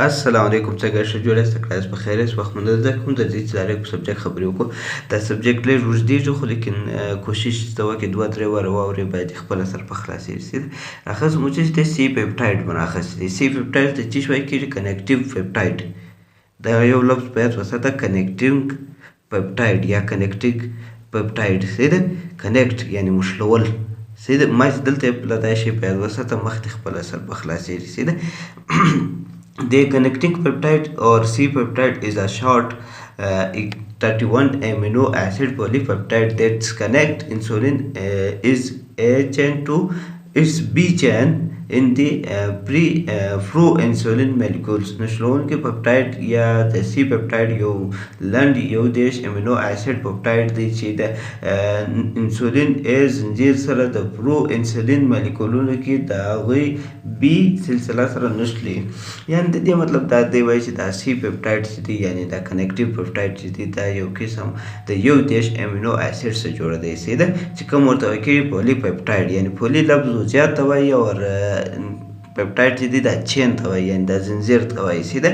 السلام علیکم څنګه ښه جوړ یاست کړای په خیر یاست وخت مننه زده کوم درځي چې د هر یو سبجیکټ خبرې وکړو دا سبجیکټ لږ اوږدېږي خو لیکن کوشش ته وکړئ دوه درې واره واورئ باید خپله سر په خلاصېږي سید اخذ مو چې سی پپټایډ من اخیستی سی پپټایډ ته چې شوی کېږي کنیکټیو پپټایډ دا یو لفظ باید وساته کنیکټینګ پپټایډ یا کنیکټینګ پپټایډ سید کنیکټ یعنی مشلول سید ما چې دلته له دا شی باید وساته مخکې خپله سر په خلاصېږي سید The connecting peptide or C-peptide is a short 31 amino acid polypeptide that connect insulin is A chain to its B chain in the proinsulin molecules. نشلون کې پپټایډ یا د سی پپټایډ یو لنډ یو دیش امینو اسید پپټایډ دی چې د انسولین ای زنجیر سره د پرو انسولین مالیکولونو کې د هغوی بی سلسله سره نښلي یعنی د دې مطلب دا دی وایي چې دا سی پپټایډ چې دی یعنی دا کنیکټیو پپټایډ چې دی دا یو قسم د یو دیش امینو اسید څخه جوړ دی سیده چې کوم ورته وایي کېږي پولی پپټایډ یعنی پولی لفظ زیات ته وایي او پپټایډ چې دی دا چین ته وایي یعنی دا زنځیر ته وایي سیده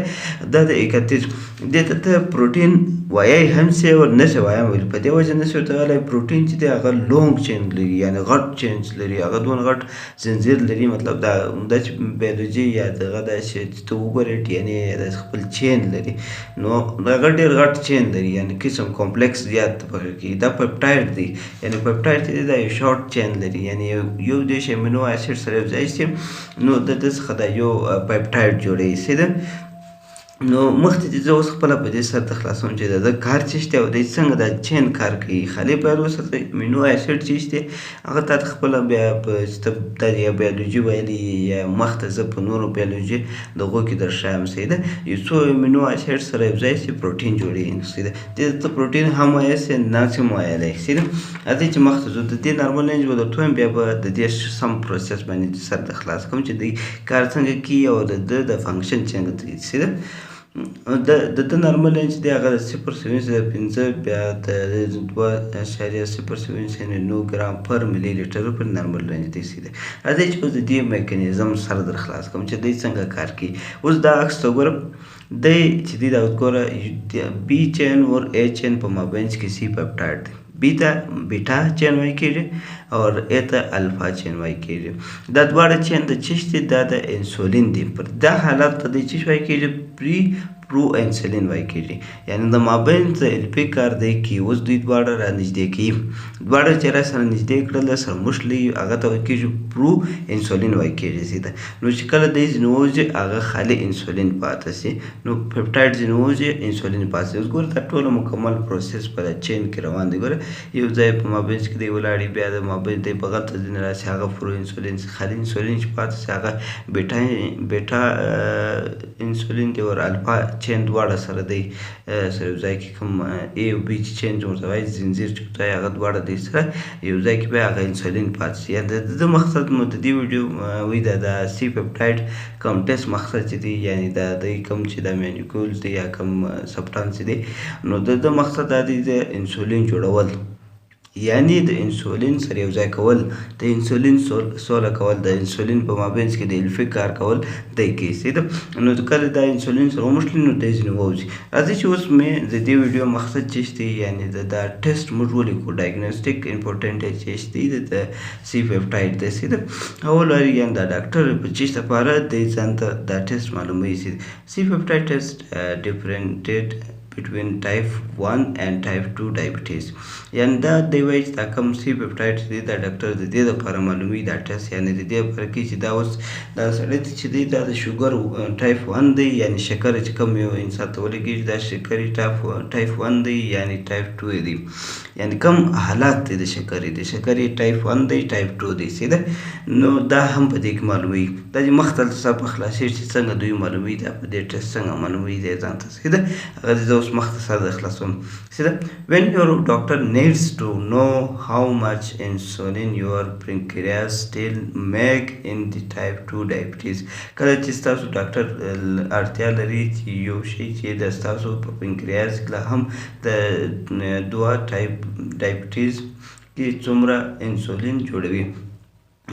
دا د 31 دې ته پروټین وایي هم سي او نه سي وایم ویل په دې وجه نه سي ورته ویلی پروټین چې دی هغه لونګ چین لري یعنی غټ چینز لري هغه دونه غټ زنځیر لري مطلب دا چې بیولوژي یا دغه دا چې ته وګورې ډي ان اې د خپل چین لري نو هغه ډېر غټ چین لري یعنی قسم کمپلیکس زیات پکې کېږي دا پپټایډ دی یعنی پپټایډ چې دی دا یو شارټ چین لري یعنی یو دیش امینو اسید سره یوځای شي نو د ده څخه دا یو پپټایډ جوړوي سیده نو مخکې چې زه اوس خپله په دې سر ته خلاصوم چې د ده کار څه شته او دی څنګه دا چین کار کوي خالي باید وساته امینو اسید چې شته هغه تا ته خپله بیا په چې ته دا یا بیولوژي ویلي یا مخته زه په نورو بیولوژي د هغو کې درښایم سیده یو څو امینو اسید سره یوځای شي پروټین جوړوي سیده دې ته پروټین هم وایلی سي نه سي هم ویلی سیده راځئ چې مخته ځو د دې نارمل رینج به درته وایم بیا به د دې سم پروسس باندې سر ته خلاص کوم چې دوی کار څنګه کوي او د ده د فنکشن څنګه کوي سیده د ده نارمل رینج دی هغه د 0.5 بیا د 2.009 ګرام پر ملي لیټر پر نارمل رینج دی سیده راځئ چې اوس د دې میکانیزم سره در خلاص کوم چې دوی څنګه کار کوي اوس دا عکس ته وګورم دی چې دی دا وګوره بي چین اور اے چین په مابینځ کې سی پپټایډ دی بی ته بیټا چین وایي کېږي اور ای ته الفا چین وایي کېږي دا دواړه چین د څه دي دا د انسولین دی پر دا حالت ته د څه وایي کېږي پرو انسولین وایي کېږي یعنی د مابینځ د الفي کار دی کې اوس دوی دواړه را نږدې کوي دواړه چې را سره نږدې کړل سره موښلي هغه ته وایي کېږي پرو انسولین وایي کېږي سیده نو چې کله دی ځینې ووځي هغه خالي انسولین پاته سي نو پپټایډ ځینې ووځي انسولین پاته سي اوس ګوره دا ټوله مکمل پروسس په چین کې روان دی ګوره یو ځای په مابینځ کې دی ولاړې بیا د مابینځ دی بغل ته ځینې راسي هغه پرو انسولین خالي انسولین چې پاته سي هغه بیټا انسولین دی او الفا چین دواړه سره دی سره یو ځای کې کوم ای او بي چې چین ورته وایي زنځیر چې ورته وایي هغه دواړه دی سره یو ځای کې بیا هغه انسولین پاته سي یا د ده مقصد مو د دې ویډیو وایي دا د سی پپټایډ کوم ټیسټ مقصد چې دی یعنی دا دی کوم چې دا مانیکولز دی یا کوم سبټانس دی نو د ده مقصد دا دی د انسولین جوړول یعنی د انسولین سره یو ځای کول د انسولین سوله کول د انسولین په مابینځ کې د الفي کار کول دی کوي سیده نو کله دا انسولین سره وموښلي نو دی ځینې ووځي راځئ چې اوس مې د دې ویډیو مقصد چې دی یعنی دا ټیسټ موږ ولیکو ډایګنوسټیک امپورټنټ چې دی د سی پپټایډ دی سیده اول واري یعنی دا ډاکټر په چیش لپاره دی ځان ته دا ټیسټ معلوموي سی پپټایډ ټیسټ ډیفرنټیټ between type 1 and type 2 diabetes یعنی دا دی وایي چې دا کوم سی پپټایډ دی دا ډاکټر د دې لپاره معلوموي دا ټیسټ یعنی د دې لپاره کوي چې دا اوس دا سړی چې دی دا د شوګر ټایپ 1 دی یعنی شکر چې کوم یو انسان ته ولګېږي دا شکري ټایپ 1 دی یعنی ټایپ 2 دی یعنی کوم حالات دی د شکري ټایپ 1 دی ټایپ 2 دی سیده نو دا هم په دې کې معلوموي دا چې مختلف څه په خلاصېږي چې څنګه دوی معلوموي دا په دې ټیسټ څنګه معلوموي دی ځان ته سیده هغه زه اوس مختصر د خلاصوم سیده when your doctor needs to know how much insulin your pancreas still make in the type 2 diabetes کله چې ستاسو ډاکټر اړتیا لري چې یو شی چې د ستاسو په پنکریاس کې لا هم د 2 ټایپ ډایبټیز کې څومره انسولین جوړوي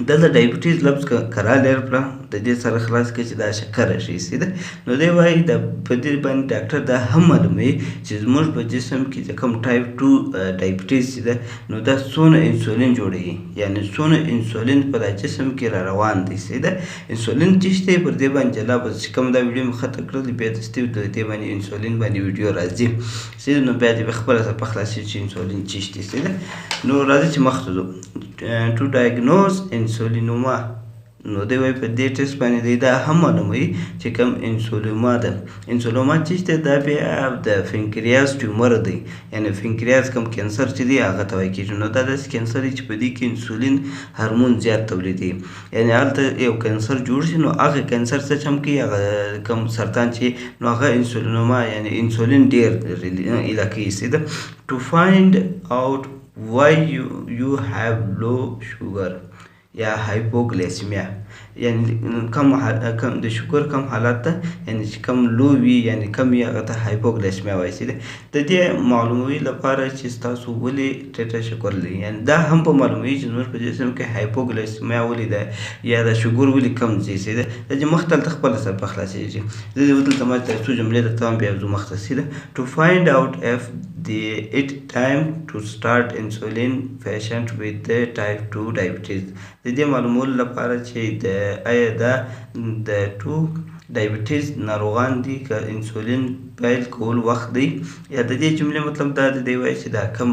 دلته ډایبټیز لفظ کرا لري د دې سره خلاص کړي چې دا شکر راشي سیده. نو دی وایي د په دې باندې ډاکټر دا هم معلوموي چې زموږ په جسم کې چې کوم ټایپ 2 ډایبټیز چې ده نو دا څونه انسولین جوړوي، یعنې څونه انسولین په دا جسم کې را روان دی سیده. انسولین څه شی دی پر دې باندې جلا به چې کوم دا ویډیو مې ښکته کړل بیا دستي د دې باندې انسولین باندې ویډیو راځي سیده. نو بیا دې به خپله په خلاصي چې انسولین څه شی دی سیده. نو راځي چې مخته ځو. to diagnose insulinoma نو دی وایي په دې ټیسټ باندې دی دا هم معلوموي چې کوم انسولوما ده. انسولوما چې دی دا بیا د فنکریاس ټیومر دی، یعنې فنکریاس کوم کینسر چې دی هغه ته وایي کېږي. نو دا داسې کینسر دی چې په دې کې انسولین هورمون زیات تولیدوي، یعنې هلته یو کینسر جوړ شي نو هغه کینسر څه چې هم کوي هغه کوم سرطان چې نو هغه انسولینوما یعنې انسولین ډېر ایله کوي سیده. to find out why you have low sugar یا هایپوګلیسیمیا، یعنې کم د شکر کم حالت ته یعنې چې کم لو وي یعنې کم وي هغه ته هایپوګلیسیمیا وایي سیده. د دې معلوموي لپاره چې ستاسو ولې ټیټه شکر لري، یعنې دا هم په معلوموي چې زموږ په جسم کې هایپوګلیسیمیا ولې ده یا د شکر ولې کم ځي سیده. د دې مخ ته هلته خپله سر په خلاصېږي. زه دلته ما ته څو جملې درته وایم بیا ځو مخته سیده. to find out if it time to start insulin patient with the type 2 diabetes. د دې معلومولو لپاره چې آیا دا د 2 ډایبټیز ناروغان دي که انسولین پیل کول وخت دی، یا د دې جملې مطلب دا دی وایي چې دا کم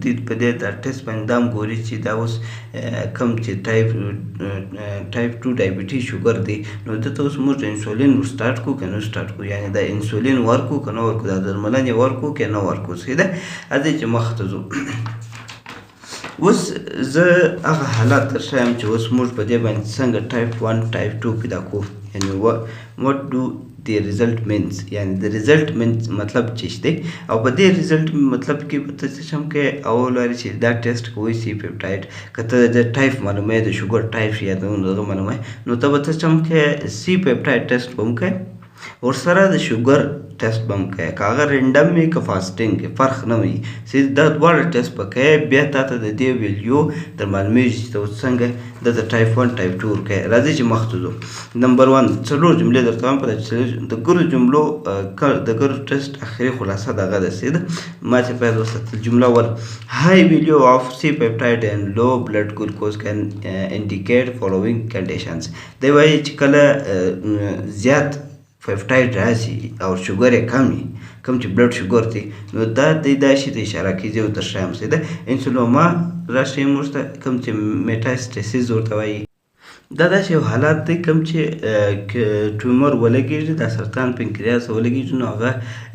د په دې دا ټیسټ باندې دا هم ګوري چې دا اوس کم چې ټایپ 2 ډایبټیز شوګر دی نو دته اوس موږ انسولین سټارټ کړو که نه سټارټ کړو، یعنې دا انسولین ورکړو که نه ورکړو، دا درملنې ورکړو که نه ورکړو سیده. راځئ چې مخته ځو. اوس زه هغه حالات درښایم چې اوس موږ په دې باندې څنګه ټایپ 1 ټایپ 2 پیدا کوو، یعنې what do the result means، یعنې د ریزلټ مینس مطلب څه شی دی. او په دې ریزلټ مطلب کې به ته څه شم کې اول واري چې دا ټیسټ کوئ سی پیپټایډ، که ته د ټایپ معلوموي د شوګر ټایپ یا دغه معلوموي نو ته به څه شم کې سی پیپټایډ ټیسټ به هم کوې، ورسره د شوګر ټیسټ به هم کوې، که هغه رینډم وي که فاسټینګ کې فرق نه وي سیده دا دواړه ټیسټ به کوې. بیا تا ته د دې ویلیو در معلومېږي چې ته اوس څنګه د ټایپ 1 ټایپ 2 ورکوې. راځئ چې مخته ځو. نمبر 1 څلور جملې درته وایم په دا د ګرو جملو د ګرو ټیسټ اخري خلاصه دغه ده سیده. ما چې باید وساتل جمله ور high value of C-peptide and low blood glucose can indicate following conditions. دی وایي چې کله زیات پیپټایډ راشي او شوګر یې کم وي، کوم چې بلډ شوګر دی نو دا دی دا شي ته اشاره کوي. زه ورته ښیم سیده. انسولوما راشي موږ ته کوم چې میټاسټاسیز ورته وایي، دا داسې یو حالات دی کوم چې ټیومر ولګېږي، دا سرطان پنکریاس ولګېږي نو هغه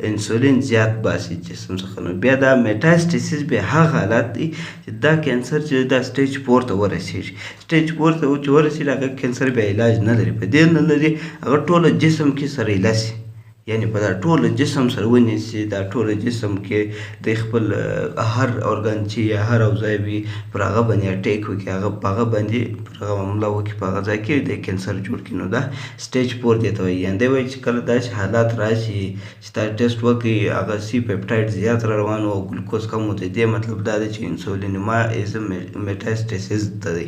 انسولین زیات باسي جسم څخه. نو بیا دا میټاسټاسیز بیا هغه حالات دی چې دا کینسر چې دا سټیج 4 ته ورسېږي. سټیج 4 ته چې ورسېږي هغه کینسر بیا علاج نه لري، په دې نه لري هغه ټوله جسم کې سره ایله شي، یعنې په دا ټوله جسم سره ونیسي، دا ټوله جسم کې د خپل هر ارګان چې یا هر اوځای وي پر هغه باندې اټیک وکړي، هغه په هغه باندې پر هغه حمله وکړي، په هغه ځای کې د کینسر جوړ کړي. نو دا سټیج 4 دې ته وایي. یعنې دی وایي چې کله داسې حالات راشي چې تا ټیسټ وکړي هغه سی پیپټایډ زیات را روان او ګلوکوز کم و، د دې مطلب دا دی چې انسولینوما از میټاسټاسیز ته دی،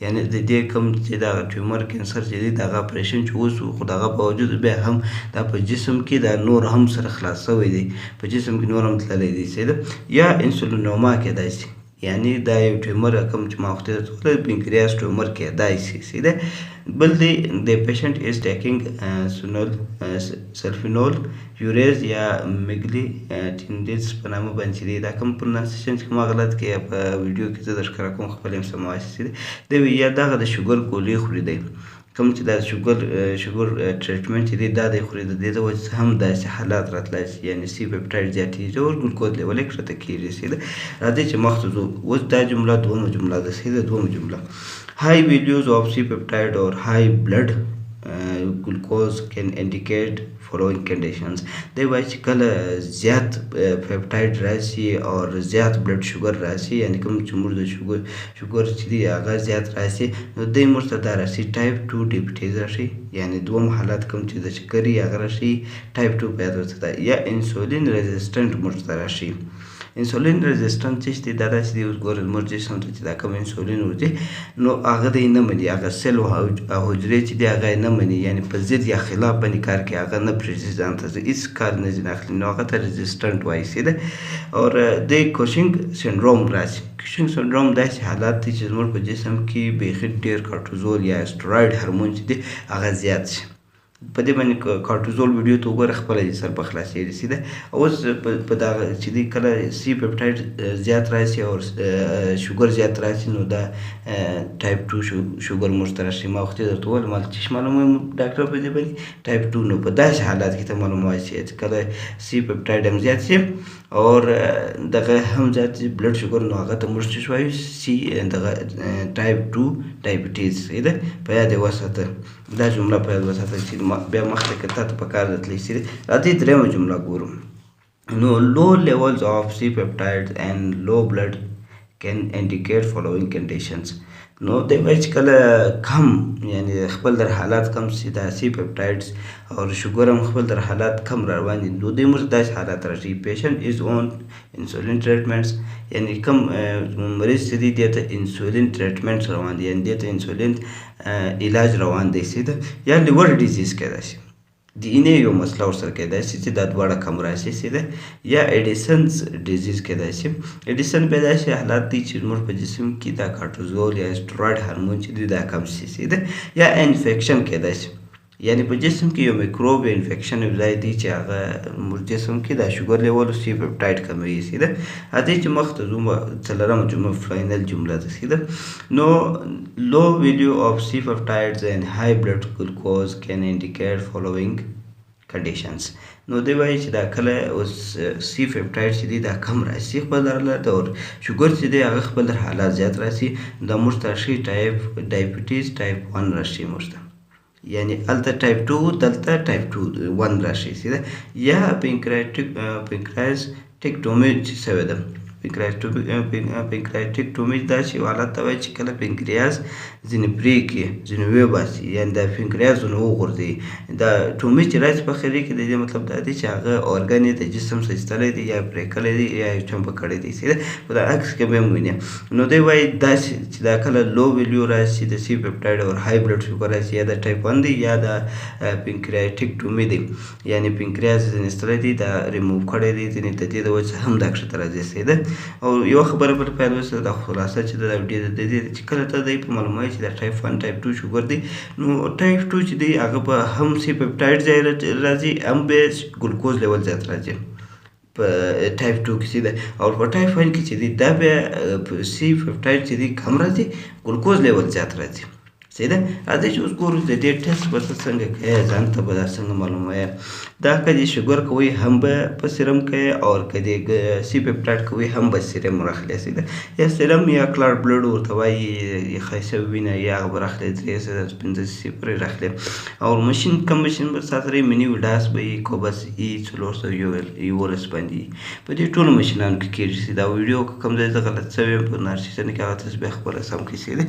یعنې د دې کوم چې دغه ټیومر کینسر چې دی د هغه اپریشن چې وشو خو د هغه باوجود بیا هم دا په جسم کې دا نور هم سره خلاص شوی دی، په جسم کې نور هم تللی دی سیده. یا انسولینوما کېدای شي، یعنې دا یو ټیومر کوم چې ما وختې درته ویل پنکریاس ټیومر کېدای شي سیده. بل دی د پیشنټ از ټیکنګ سلفینول یوریز یا میګلی ټینډیز په نامه باندې دی. دا کوم پرونانسیشن چې ما غلط کې په ویډیو کې زه درښکاره کوم خپل هم سموای سیده. دی یا دغه د شوګر ګولۍ خوري دی، کوم چې دا شوګر ټریټمنټ چې دی دا دی خوري، د دې د وجې څخه هم داسې حالات راتلی شي، یعنې سی پیپټایډ زیاتېږي او ګلوکوز لیول یې کښته کېږي سیده. راځئ چې مخته ځو. اوس دا جمله دومه جمله ده سیده. دومه جمله high values of C-peptide or high blood glucose can indicate following conditions. دی وایي چې کله زیات پیپټایډ راشي او زیات بلډ شوګر راشي، یعنې کوم چې موږ د شوګر چې دی هغه زیات راشي نو دی موږ ته دا راشي ټایپ 2 ډایبټیز راشي، یعنې دوم حالت کوم چې د شکرې هغه راشي ټایپ 2 پیدا ورته ده. یا انسولین ریزسټنټ موږ ته راشي، انسولین رزسټنس چې دی دا داسې دی اوس ګوره زموږ جسم ته چې دا کوم انسولین ورځي نو هغه دی نه مني هغه سیل او حجرې چې دی هغه نه مني یعنی په ضد یا خلاف باندې کار کوي هغه نه پرېږدي ځان ته هېڅ کار نه ځینې اخلي نو هغه ته رزسټنټ وایي سیده اور د کوشنګ سنډروم راشي کوشنګ سنډروم داسې حالات دی چې زموږ په جسم کې بیخي ډېر کارټیزول یا اسټرایډ هورمون چې دی هغه زیات شي په دې باندې کارټیزول ویډیو ته وګوره خپله دې سر په خلاصېږي سیده اوس په دغه چې دی کله سی پپټاید زیات راشي او شوګر زیات راشي نو دا ټایپ 2 شوګر موږ ته راشي ما وختې درته وویل ما چې معلوموي ډاکټر په دې باندې ټایپ 2 نو په داسې حالات کې ته معلوموي چې کله سی پپټاید هم زیات شي اور دغه هم زیات بلډ شوګر نو هغه ته موږ څه وایو سی دغه ټایپ 2 ډایبټیز سیده په یاد یې وساته دا جمله په یاد وساته چې بیا مخکې که تا ته په کار درتلی سي راځئ درېیمه جمله ګورو نو لو levels of C-peptides and low blood can indicate following conditions نو دی وایي چې کله کم یعنی خپل در حالات کم سي دا سی پپټایډز او شوګر هم خپل در حالات کم روان دي نو دوی موږ داسې حالات راشي پیشنټ از اون انسولین ټریټمنټس یعنی کم مریض چې دی دې ته انسولین ټریټمنټ روان دي یعنی دې ته انسولین علاج روان دی سیده یا لیور ډیزیز کېدای شي د اینې یو مسله ورسره کېدای شي چې دا دواړه کم راشي سیده یا ایډیسنز ډیزیز کېدای شي ایډیسن به داسې حالات دي چې زموږ په جسم کې دا کارټیزول یا اسټرایډ هورمون چې دی دا کم شي سیده یا انفیکشن کېدای شي یعنی په جسم کې یو میکروب انفیکشن یو ځای دی چې هغه زموږ جسم کې دا شوګر لیول سی پپټاید کموي سیده هدې چې مخته ځو څلورمه جمله فاینل جمله ده سیده نو لو value of C peptides and high blood glucose can indicate following conditions نو دی وایي چې دا کله اوس سی پپټاید چې دی دا کم راشي خپل در حالات او شوګر چې دی هغه خپل در حالات زیات راشي دا موږ ته راشي ټایپ ډایبټیز ټایپ 1 راشي موږ ته یعنی الته ټایپ 2 دلته ټایپ 2 1 راشي سیده یا پنکریاټیکټومي چې شوی ده پنکریاټیکټومي دا چې حالت ته وایي چې کله پنکریاس ځینې پرې کړي ځینې وباسي یعنی دا پنکریاسونه وغورځوي دا ټومي چې راشي په اخر کې د دې مطلب دا دی چې هغه ارګان یې د جسم څخه ایستلی دی یا پرې کړی دی یا یې چمبه کړی دی سیده په دا عکس کې به هم ویني نو دی وایي داسې چې دا کله لو ویلیو راشي د سی پپټاید او های بلډ شوګر راشي یا د ټایپ 1 دی یا د پنکریاټیکټومي دی یعنی پنکریاس ځینې ایستلی دی دا ریموو کړی دی ځینې د دې د وجې هم دا کښته راځي سیده او یو خبره بل پیل وسه دا خلاصه چې دا ډېر د دې چې کله ته دی په معلوموي چې دا ټایپ 1 ټایپ 2 شوګر دی نو ټایپ 2 چې دی هغه به هم سی پپټاید ځای راځي هم به ګلوکوز لیول زیات راځي په ټایپ 2 کې سیده او په ټایپ 1 کې چې دی دا بیا سی پپټاید چې دی کم راځي ګلوکوز لیول زیات راځي سیده راځئ چې اوس ګورو د دې ټیسټ به ته څنګه کوې ځان ته به دا څنګه معلوموې دا که دې شوګر کوئ هم به په سیرم کوې او که دې سی پپټاید کوئ هم به سیرم راخلې سیده یا سیرم یا کلار بلډ ورته وایي ښایسته وینه یا هغه به راخلې 350 راخلې او مشین کم مشین به ساتلی مني وډاس به یي کوبس ای 411 باندې په دې ټولو مشینانو کې کېږي سیده ویډیو که کوم ځای زه غلط شوی یم په نارسیسن کې هغه تاسو بیا خپله سم کړئ سیده